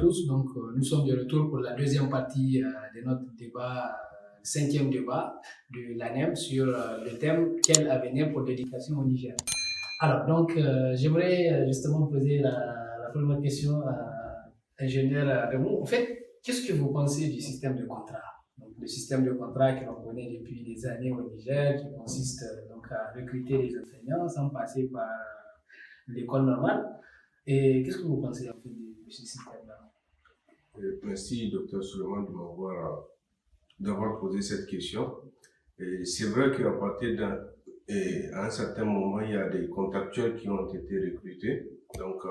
tous. Donc, nous sommes de retour pour la deuxième partie de notre débat, cinquième débat de l'ANEM sur le thème Quel avenir pour l'éducation au Niger. Alors, donc, j'aimerais justement poser la première question à l'ingénieur Raymond. En fait, qu'est-ce que vous pensez du système de contrat? Donc, le système de contrat que l'on connaît depuis des années au Niger, qui consiste donc à recruter les enseignants sans passer par l'école normale. Et qu'est-ce que vous pensez en fait de ce système-là? Merci, Dr. Suleiman, d'avoir posé cette question. Et c'est vrai qu'à partir à un certain moment, il y a des contractuels qui ont été recrutés. Donc,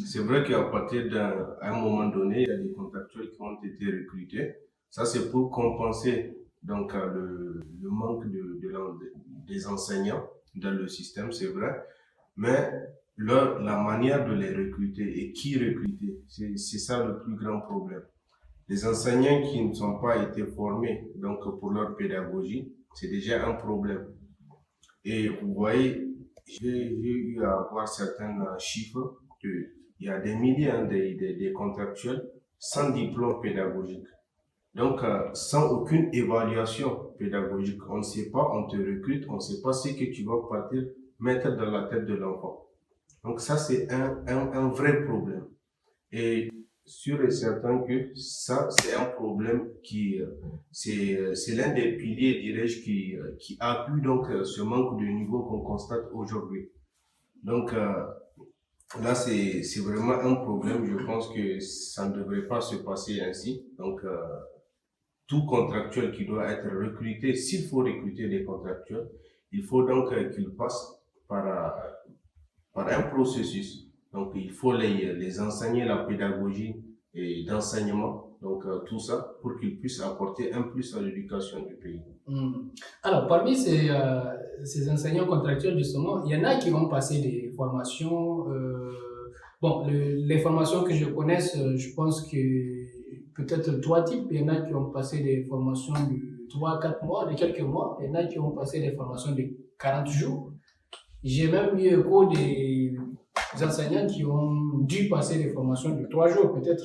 c'est vrai qu'à partir d'un moment donné, il y a des contractuels qui ont été recrutés. Ça, c'est pour compenser donc le manque des enseignants dans le système, c'est vrai. Mais la manière de les recruter et qui recruter, c'est ça le plus grand problème. Les enseignants qui ne sont pas été formés donc pour leur pédagogie, c'est déjà un problème. Et vous voyez, j'ai eu à voir certains chiffres qu'il y a des milliers des contractuels sans diplôme pédagogique. Donc, sans aucune évaluation pédagogique, on ne sait pas, on te recrute, on ne sait pas ce que tu vas partir mettre dans la tête de l'enfant. Donc ça, c'est un vrai problème. Et sûr et certain que ça, c'est un problème c'est l'un des piliers, dirais-je, qui appuie donc ce manque de niveau qu'on constate aujourd'hui. Donc là, c'est vraiment un problème. Je pense que ça ne devrait pas se passer ainsi. Donc tout contractuel qui doit être recruté, s'il faut recruter des contractuels, il faut donc qu'il passe par un processus. Donc, il faut les enseigner la pédagogie et d'enseignement, donc tout ça, pour qu'ils puissent apporter un plus à l'éducation du pays. Alors, parmi ces enseignants contractuels, justement, il y en a qui vont passer des formations. Les formations que je connaisse, je pense que peut-être trois types. Il y en a qui ont passé des formations de 3-4 mois, de quelques mois. Il y en a qui ont passé des formations de 40 jours. J'ai même eu écho des enseignants qui ont dû passer des formations de 3 jours peut-être.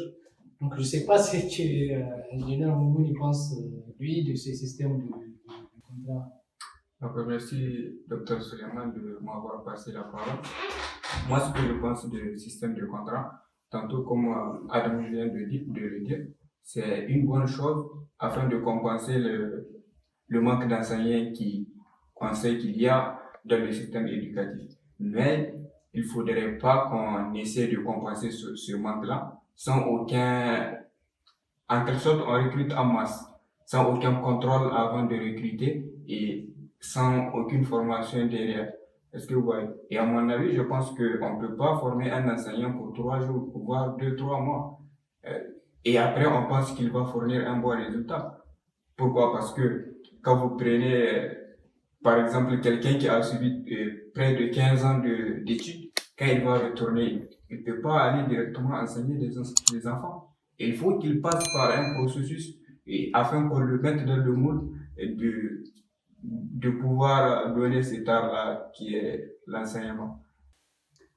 Donc je ne sais pas ce que l'ingénieur Moumouni pense, lui, de ce système de contrat. Donc merci Dr. Suleiman de m'avoir passé la parole. Moi, ce que je pense du système de contrat, tantôt comme Adam vient de le dire, c'est une bonne chose afin de compenser le manque d'enseignants qu'on sait qu'il y a dans le système éducatif. Mais il ne faudrait pas qu'on essaie de compenser ce manque-là sans aucun... En quelque sorte, on recrute en masse, sans aucun contrôle avant de recruter et sans aucune formation derrière. Est-ce que vous voyez? Et à mon avis, je pense qu'on ne peut pas former un enseignant pour 3 jours, voire 2-3 mois. Et après, on pense qu'il va fournir un bon résultat. Pourquoi? Parce que quand vous prenez... Par exemple, quelqu'un qui a suivi près de 15 ans d'études, quand il va retourner, il ne peut pas aller directement enseigner des enfants. Il faut qu'il passe par un processus afin qu'on le mette dans le moule de pouvoir donner cet art-là qui est l'enseignement.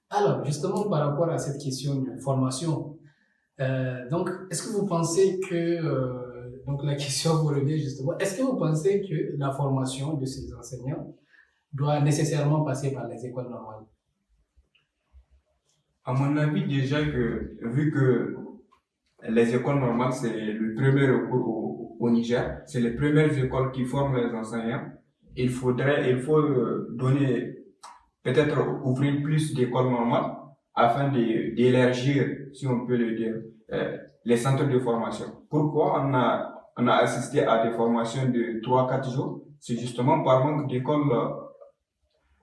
Alors, justement, par rapport à cette question de formation, donc, est-ce que vous pensez que... donc la question vous revient justement, est-ce que vous pensez que la formation de ces enseignants doit nécessairement passer par les écoles normales? À mon avis, déjà vu que les écoles normales, c'est le premier recours au Niger, c'est les premières écoles qui forment les enseignants, il faut donner, peut-être ouvrir plus d'écoles normales afin d'élargir, si on peut le dire, les centres de formation. Pourquoi on a assisté à des formations de 3-4 jours? C'est justement par manque d'écoles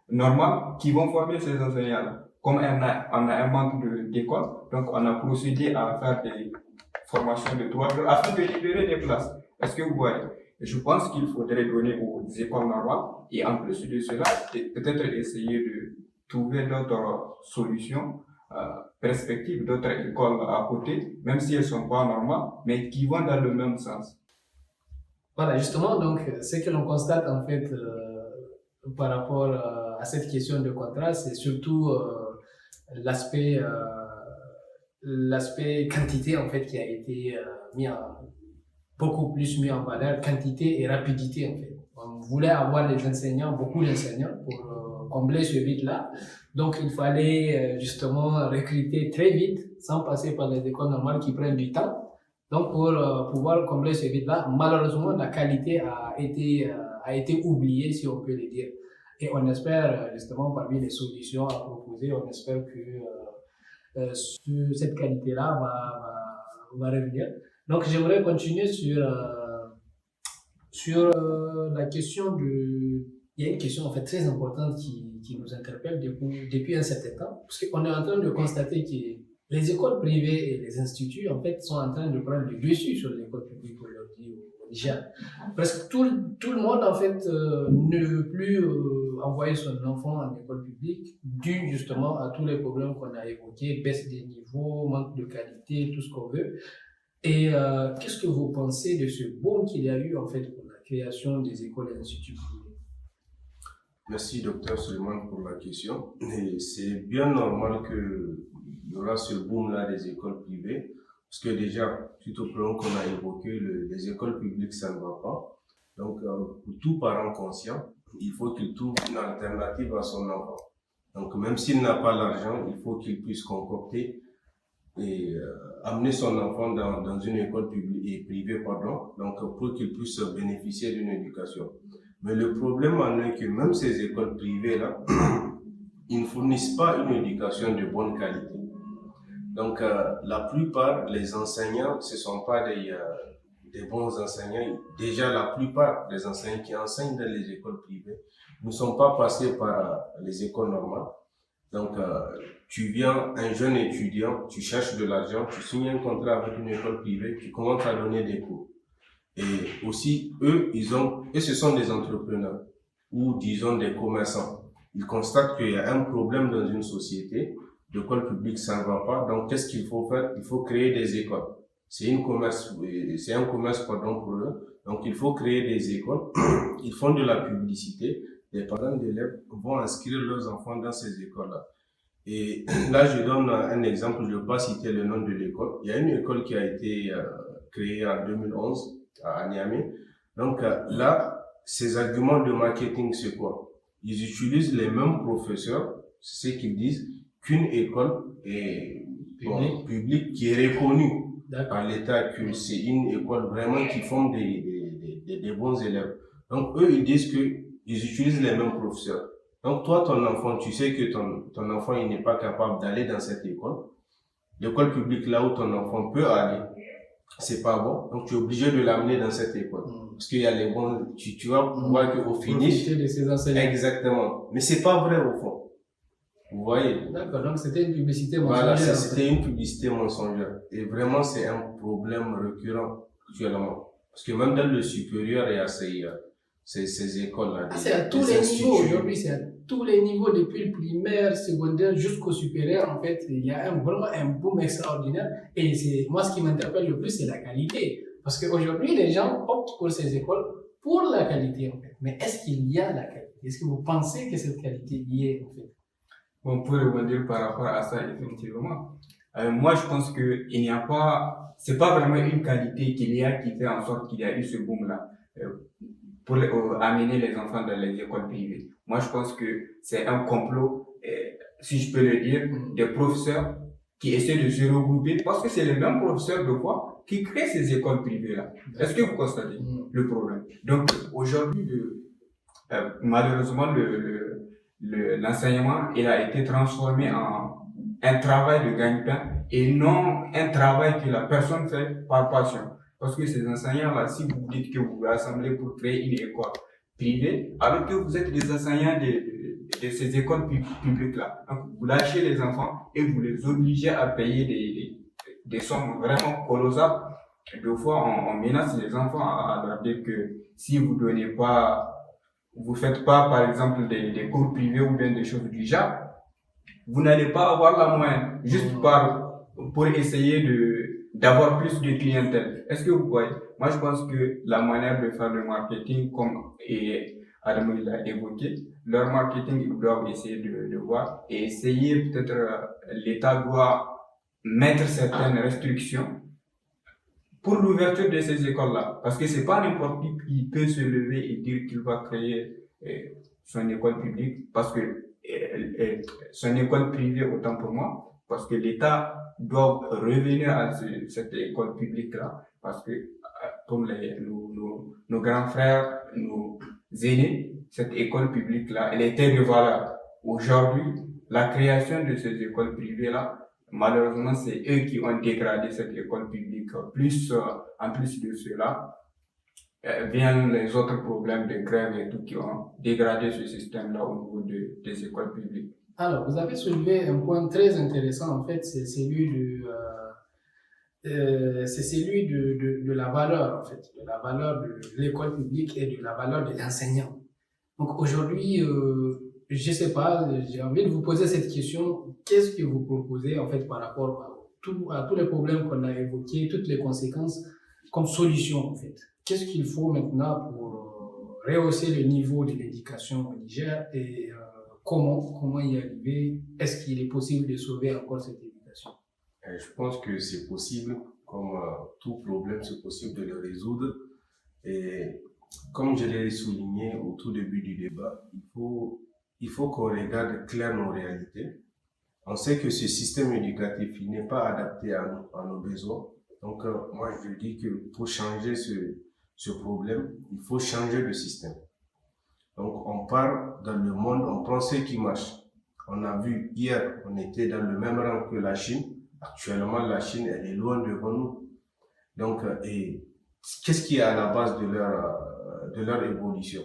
normales qui vont former ces enseignants-là. Comme on a un manque d'écoles, donc on a procédé à faire des formations de 3 jours afin de libérer des places. Est-ce que vous voyez? Je pense qu'il faudrait donner aux écoles normales et en plus de cela, peut-être essayer de trouver d'autres solutions, perspectives, d'autres écoles à côté, même si elles ne sont pas normales, mais qui vont dans le même sens. Voilà, justement, donc, ce que l'on constate en fait par rapport à cette question de contrat, c'est surtout l'aspect l'aspect quantité en fait qui a été beaucoup plus mis en valeur, quantité et rapidité en fait. On voulait avoir des enseignants, beaucoup d'enseignants pour combler ce vide-là. Donc il fallait justement recruter très vite, sans passer par les écoles normales qui prennent du temps. Donc pour pouvoir combler ce vide-là, malheureusement la qualité a été oubliée, si on peut le dire. Et on espère justement parmi les solutions à proposer, on espère que cette qualité-là va revenir. Donc j'aimerais continuer sur la question il y a une question en fait très importante qui nous interpelle depuis un certain temps, parce qu'on est en train de constater que les écoles privées et les instituts en fait sont en train de prendre le dessus sur les écoles publiques aujourd'hui au Niger. Presque tout le monde en fait ne veut plus envoyer son enfant en école publique dû justement à tous les problèmes qu'on a évoqués, baisse des niveaux, manque de qualité, tout ce qu'on veut. Et qu'est-ce que vous pensez de ce boom qu'il y a eu en fait pour la création des écoles et instituts privés? Merci, docteur Suleiman, pour la question. Et c'est bien normal qu'il y aura ce boom-là des écoles privées, parce que déjà, suite au problème qu'on a évoqué, les écoles publiques, ça ne va pas. Donc, pour tout parent conscient, il faut qu'il trouve une alternative à son enfant. Donc, même s'il n'a pas l'argent, il faut qu'il puisse concocter et amener son enfant dans une école publique et privée, donc pour qu'il puisse bénéficier d'une éducation. Mais le problème en est que même ces écoles privées-là, ils ne fournissent pas une éducation de bonne qualité. Donc, la plupart, les enseignants, ce ne sont pas des bons enseignants. Déjà, la plupart des enseignants qui enseignent dans les écoles privées ne sont pas passés par les écoles normales. Donc, tu viens, un jeune étudiant, tu cherches de l'argent, tu signes un contrat avec une école privée, tu commences à donner des cours. Et aussi, eux, ce sont des entrepreneurs ou disons des commerçants. Ils constatent qu'il y a un problème dans une société, l'école publique ça ne va pas, donc qu'est-ce qu'il faut faire? Il faut créer des écoles. C'est un commerce pour eux. Donc il faut créer des écoles. Ils font de la publicité. Les parents d'élèves vont inscrire leurs enfants dans ces écoles-là. Et là, je donne un exemple. Je ne vais pas citer le nom de l'école. Il y a une école qui a été créée en 2011 à Niamey. Donc là, ces arguments de marketing, c'est quoi? Ils utilisent les mêmes professeurs, c'est ce qu'ils disent, qu'une école publique qui est reconnue par l'État, que c'est une école vraiment qui forme des bons élèves. Donc eux, ils disent qu'ils utilisent les mêmes professeurs. Donc toi, ton enfant, tu sais que ton enfant, il n'est pas capable d'aller dans cette école. L'école publique, là où ton enfant peut aller, c'est pas bon, donc tu es obligé de l'amener dans cette école. Parce qu'il y a les bons, tu vas voir qu'au finish, de ses enseignants. Exactement. Mais c'est pas vrai au fond. Vous voyez? D'accord, donc c'était une publicité mensongère. Voilà, c'était une publicité mensongère. Et vraiment, c'est un problème récurrent actuellement. Parce que même dans le supérieur, il y a ces écoles-là. C'est à tous les niveaux aujourd'hui, c'est à tous les niveaux, depuis le primaire, secondaire, jusqu'au supérieur, en fait, il y a vraiment un boom extraordinaire. Et moi, ce qui m'interpelle le plus, c'est la qualité. Parce qu'aujourd'hui, les gens optent pour ces écoles pour la qualité, en fait. Mais est-ce qu'il y a la qualité? Est-ce que vous pensez que cette qualité y est, en fait? Bon, pour rebondir par rapport à ça, effectivement, moi, je pense que il n'y a pas, c'est pas vraiment une qualité qu'il y a qui fait en sorte qu'il y a eu ce boom-là. Pour amener les enfants dans les écoles privées. Moi, je pense que c'est un complot, si je peux le dire, des professeurs qui essaient de se regrouper, parce que c'est les mêmes professeurs de quoi qui créent ces écoles privées-là. Est-ce que vous constatez le problème? Donc, aujourd'hui, malheureusement, l'enseignement, il a été transformé en un travail de gagne-pain et non un travail que la personne fait par passion. Parce que ces enseignants-là, si vous dites que vous vous rassemblez pour créer une école privée, avec que vous êtes des enseignants de ces écoles publiques-là, donc vous lâchez les enfants et vous les obligez à payer des sommes vraiment colossales. Deux fois, on menace les enfants à leur dire que si vous donnez pas, vous faites pas, par exemple, des cours privés ou bien des choses du genre, vous n'allez pas avoir la moyenne, juste pour essayer d'avoir plus de clientèle. Est-ce que vous voyez? Moi, je pense que la manière de faire le marketing, comme Adam l'a évoqué, leur marketing, ils doivent essayer de voir et essayer, peut-être, l'État doit mettre certaines restrictions pour l'ouverture de ces écoles-là. Parce que c'est pas n'importe qui peut se lever et dire qu'il va créer son école publique, parce que son école privée, autant pour moi, parce que l'État doit revenir à cette école publique-là, parce que pour nos grands frères, nos aînés, cette école publique-là, elle était de valeur. Aujourd'hui, la création de ces écoles privées-là, malheureusement, c'est eux qui ont dégradé cette école publique. En plus de cela, viennent les autres problèmes de grève et tout qui ont dégradé ce système-là au niveau des écoles publiques. Alors, vous avez soulevé un point très intéressant, en fait, c'est celui de la valeur, en fait, de la valeur de l'école publique et de la valeur de l'enseignant. Donc aujourd'hui, je sais pas, j'ai envie de vous poser cette question. Qu'est-ce que vous proposez, en fait, par rapport à tous les problèmes qu'on a évoqués, toutes les conséquences, comme solution, en fait? Qu'est-ce qu'il faut maintenant pour rehausser le niveau de l'éducation au Niger et comment y arriver? Est-ce qu'il est possible de sauver encore cette éducation? Je pense que c'est possible, comme tout problème, c'est possible de le résoudre. Et comme je l'ai souligné au tout début du débat, il faut qu'on regarde clair nos réalités. On sait que ce système éducatif il n'est pas adapté à nos besoins. Donc, moi, je dis que pour changer ce problème, il faut changer le système. Donc, on part dans le monde, on prend ce qui marche. On a vu hier, on était dans le même rang que la Chine. Actuellement, la Chine, elle est loin devant nous. Donc, et qu'est-ce qui est à la base de leur évolution?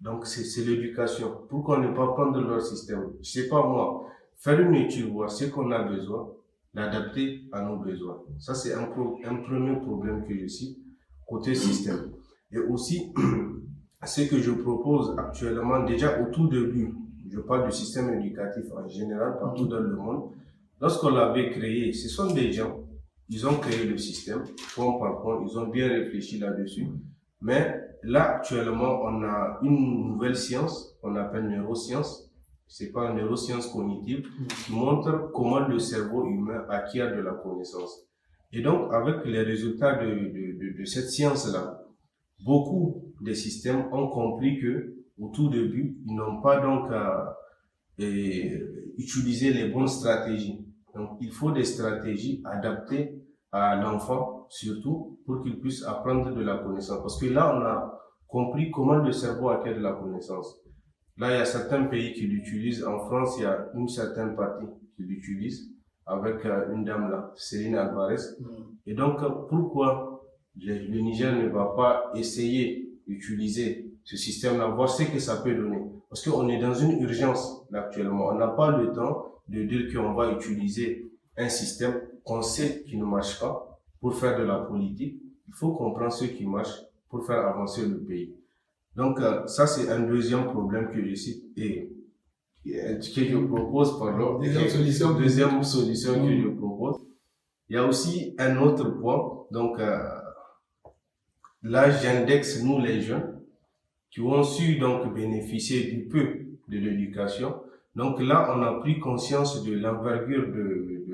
Donc, c'est l'éducation. Pourquoi ne pas prendre leur système? Je sais pas moi, faire une étude, voir ce qu'on a besoin, l'adapter à nos besoins. Ça, c'est un premier problème que je cite, côté système. Et aussi, ce que je propose actuellement, déjà au tout début, je parle du système éducatif en général, partout dans le monde. Lorsqu'on l'avait créé, ce sont des gens, ils ont créé le système, point par point, ils ont bien réfléchi là-dessus. Mais là, actuellement, on a une nouvelle science qu'on appelle neuroscience. C'est pas une neuroscience cognitive qui montre comment le cerveau humain acquiert de la connaissance. Et donc, avec les résultats de cette science-là, beaucoup des systèmes ont compris que, au tout début, ils n'ont pas donc à utiliser les bonnes stratégies. Donc, il faut des stratégies adaptées à l'enfant, surtout, pour qu'il puisse apprendre de la connaissance. Parce que là, on a compris comment le cerveau acquiert de la connaissance. Là, il y a certains pays qui l'utilisent. En France, il y a une certaine partie qui l'utilise avec une dame là, Céline Alvarez. Et donc, pourquoi le Niger ne va pas essayer d'utiliser ce système-là, voir ce que ça peut donner? Parce qu'on est dans une urgence là, actuellement. On n'a pas le temps de dire qu'on va utiliser un système qu'on sait qui ne marche pas pour faire de la politique. Il faut comprendre ce qui marche pour faire avancer le pays. Donc, ça, c'est un deuxième problème que je cite et que je propose, pardon. Deuxième solution que je propose. Il y a aussi un autre point. Donc, là, j'indexe nous les jeunes qui ont su donc bénéficier du peu de l'éducation. Donc là, on a pris conscience de l'envergure de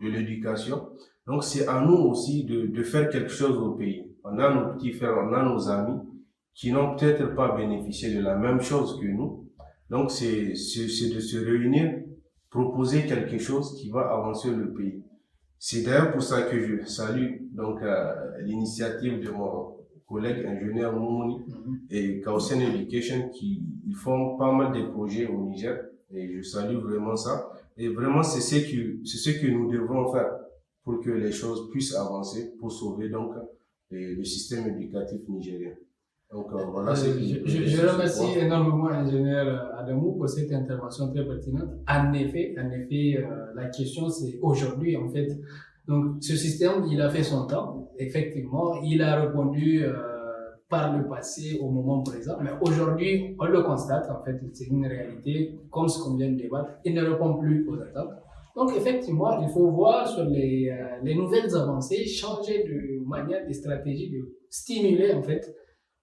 l'éducation. Donc c'est à nous aussi de faire quelque chose au pays. On a nos petits frères, on a nos amis qui n'ont peut-être pas bénéficié de la même chose que nous. Donc c'est de se réunir, proposer quelque chose qui va avancer le pays. C'est d'ailleurs pour ça que je salue donc l'initiative de mon collègue ingénieur Moumouni et Kausen Education qui ils font pas mal de projets au Niger et je salue vraiment ça. Et vraiment c'est ce que nous devrons faire pour que les choses puissent avancer pour sauver donc le système éducatif nigérien. Donc voilà. Je remercie énormément l'ingénieur Adamou pour cette intervention très pertinente. En effet, la question c'est aujourd'hui en fait. Donc ce système, il a fait son temps. Effectivement, il a répondu par le passé au moment présent. Mais aujourd'hui, on le constate. En fait, c'est une réalité comme ce qu'on vient de débattre. Il ne répond plus aux attentes. Donc effectivement, il faut voir sur les nouvelles avancées, changer de manière, de stratégie, de stimuler en fait.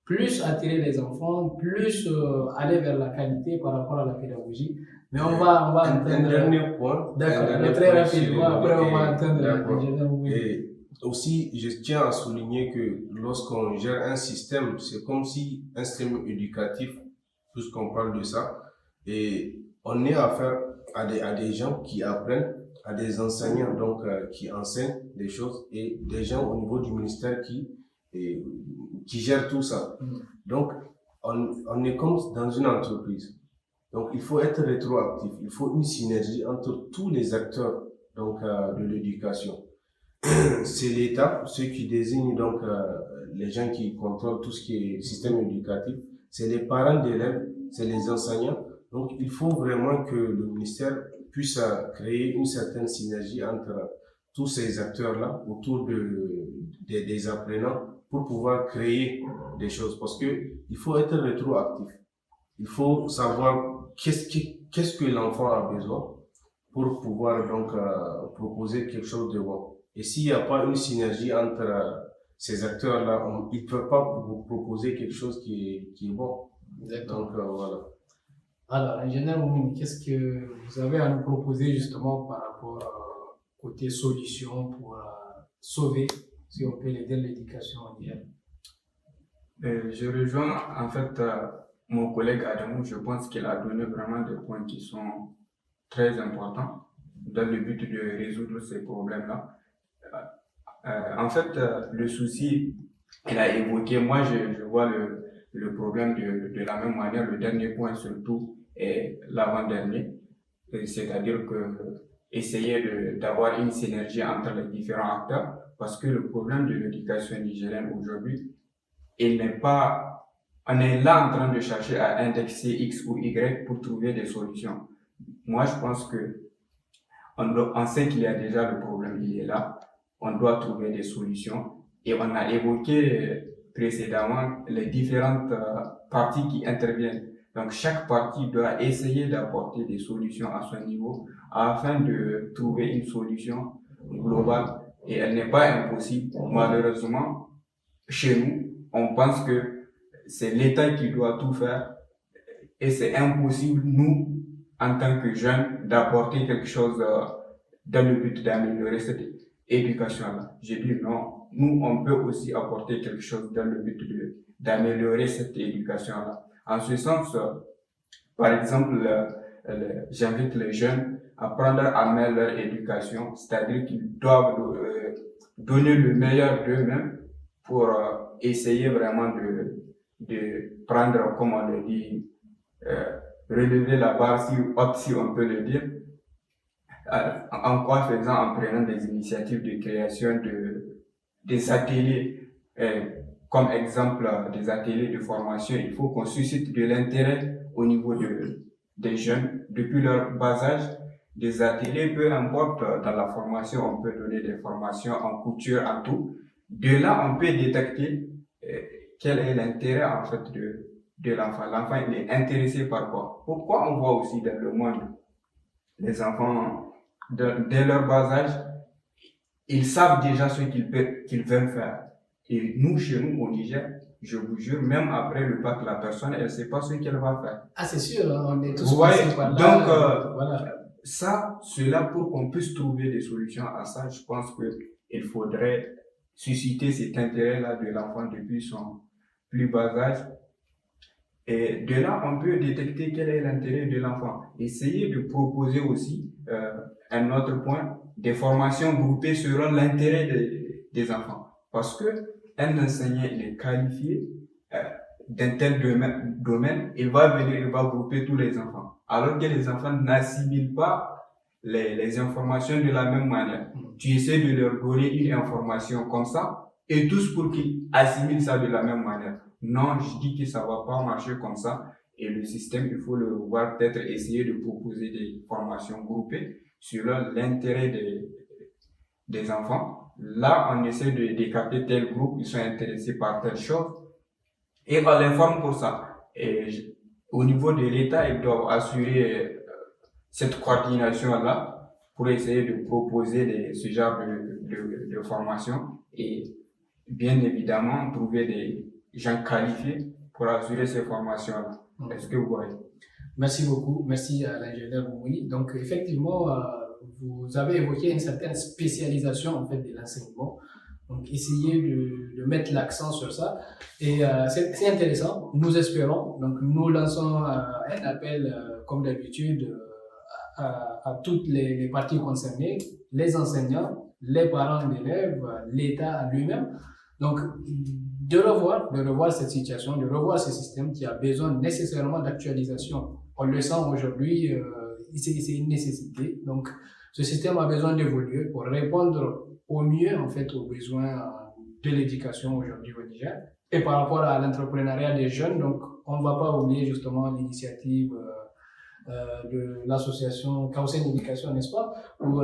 Plus attirer les enfants, plus aller vers la qualité par rapport à la pédagogie. Mais on va un entendre. dernier point. D'accord, Un dernier très point rapidement. Après, on va entendre d'accord. l'ingénieur Moumine. Et aussi, je tiens à souligner que lorsqu'on gère un système, c'est comme si un système éducatif, puisqu'on parle de ça, et on est affaire à des gens qui apprennent, à des enseignants donc qui enseignent des choses et des gens au niveau du ministère et, qui gèrent tout ça. Donc, on est comme dans une entreprise. Donc, il faut être rétroactif. Il faut une synergie entre tous les acteurs donc de l'éducation. C'est l'État, ceux qui désignent donc les gens qui contrôlent tout ce qui est système éducatif. C'est les parents d'élèves, c'est les enseignants. Donc, il faut vraiment que le ministère puisse créer une certaine synergie entre tous ces acteurs-là autour des apprenants pour pouvoir créer des choses. Parce que il faut être rétroactif. Il faut savoir qu'est-ce que l'enfant a besoin pour pouvoir donc proposer quelque chose de bon. Et s'il n'y a pas une synergie entre ces acteurs-là, ils ne peuvent pas vous proposer quelque chose qui est bon. Donc voilà. Alors, ingénieur Moumine, qu'est-ce que vous avez à nous proposer justement par rapport côté solution pour sauver, si on peut l'aider, l'éducation en Niger? Je rejoins en fait mon collègue Adamou. Je pense qu'il a donné vraiment des points qui sont très importants dans le but de résoudre ces problèmes-là. En fait, le souci, il a évoqué, moi je vois le problème de la même manière. Le dernier point surtout est l'avant-dernier, c'est-à-dire que essayer d'avoir une synergie entre les différents acteurs, parce que le problème de l'éducation nigérienne aujourd'hui, on est là en train de chercher à indexer X ou Y pour trouver des solutions. Moi, je pense que on sait qu'il y a déjà le problème, il est là. On doit trouver des solutions. Et on a évoqué précédemment les différentes parties qui interviennent. Donc, chaque partie doit essayer d'apporter des solutions à son niveau afin de trouver une solution globale. Et elle n'est pas impossible. Malheureusement, chez nous, on pense que c'est l'État qui doit tout faire et c'est impossible, nous, en tant que jeunes, d'apporter quelque chose dans le but d'améliorer cette éducation-là. J'ai dit non, nous, on peut aussi apporter quelque chose dans le but d'améliorer cette éducation-là. En ce sens, par exemple, j'invite les jeunes à prendre en main leur éducation, c'est-à-dire qu'ils doivent donner le meilleur d'eux-mêmes pour essayer vraiment de prendre, comme on le dit, relever la barre si haute, si on peut le dire. En quoi faisant? En prenant des initiatives de création des ateliers, comme exemple des ateliers de formation. Il faut qu'on suscite de l'intérêt au niveau des jeunes depuis leur bas âge. Des ateliers, peu importe, dans la formation, on peut donner des formations en couture, en tout. De là, on peut détecter quel est l'intérêt en fait de l'enfant. L'enfant, il est intéressé par quoi? Pourquoi on voit aussi dans le monde les enfants dès leur bas âge, ils savent déjà ce qu'ils veulent faire. Et nous, chez nous, au Niger, je vous jure, même après le bac, la personne, elle ne sait pas ce qu'elle va faire. Ah, c'est sûr, hein, on est tous passés par là. Donc, voilà. Cela, pour qu'on puisse trouver des solutions à ça, je pense qu'il faudrait susciter cet intérêt-là de l'enfant depuis son plus bas âge. Et de là, on peut détecter quel est l'intérêt de l'enfant. Essayer de proposer aussi un autre point, des formations groupées selon l'intérêt des enfants. Parce que un enseignant, il est qualifié d'un tel domaine, il va venir, il va grouper tous les enfants. Alors que les enfants n'assimilent pas les informations de la même manière. Tu essaies de leur donner une information comme ça, et tous pour qu'ils assimilent ça de la même manière. Non, je dis que ça va pas marcher comme ça. Et le système, il faut le voir, peut-être essayer de proposer des formations groupées selon l'intérêt des enfants. Là, on essaie de décarter tel groupe, ils sont intéressés par telle chose, et on l'informe pour ça. Et au niveau de l'État, ils doivent assurer cette coordination-là pour essayer de proposer ce genre de formation et bien évidemment trouver des gens qualifiés pour assurer ces formations-là. Est-ce que vous voyez? Merci beaucoup. Merci à l'ingénieur Moumouni. Donc, effectivement, vous avez évoqué une certaine spécialisation en fait de l'enseignement. Donc, essayez de mettre l'accent sur ça. Et c'est intéressant. Nous espérons. Donc, nous lançons un appel, comme d'habitude, à toutes les parties concernées, les enseignants, les parents d'élèves, l'État lui-même. Donc, de revoir cette situation, de revoir ce système qui a besoin nécessairement d'actualisation. On le sent aujourd'hui, c'est une nécessité. Donc, ce système a besoin d'évoluer pour répondre au mieux, en fait, aux besoins de l'éducation aujourd'hui au Niger. Et par rapport à l'entrepreneuriat des jeunes, donc, on ne va pas oublier justement l'initiative de l'association Kausen Éducation, n'est-ce pas, pour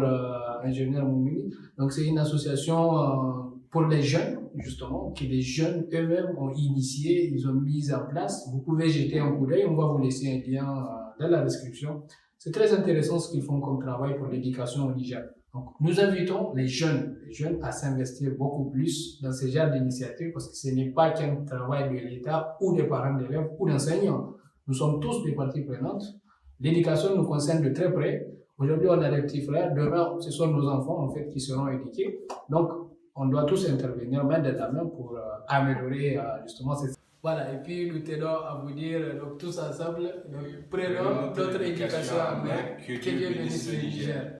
ingénieur Moumouni. Donc, c'est une association pour les jeunes, justement, que les jeunes eux-mêmes ont initié, ils ont mis en place. Vous pouvez jeter un coup d'œil, on va vous laisser un lien dans la description. C'est très intéressant ce qu'ils font comme travail pour l'éducation au Niger. Donc, nous invitons les jeunes à s'investir beaucoup plus dans ce genre d'initiatives parce que ce n'est pas qu'un travail de l'État ou des parents d'élèves ou d'enseignants. Nous sommes tous des parties prenantes. L'éducation nous concerne de très près. Aujourd'hui, on a des petits frères. Demain, ce sont nos enfants, en fait, qui seront éduqués. Donc, on doit tous intervenir main dans la main pour améliorer justement cette... Voilà, et puis nous tenons à vous dire, donc tous ensemble, prenons notre éducation en main, que Dieu bénisse le Niger.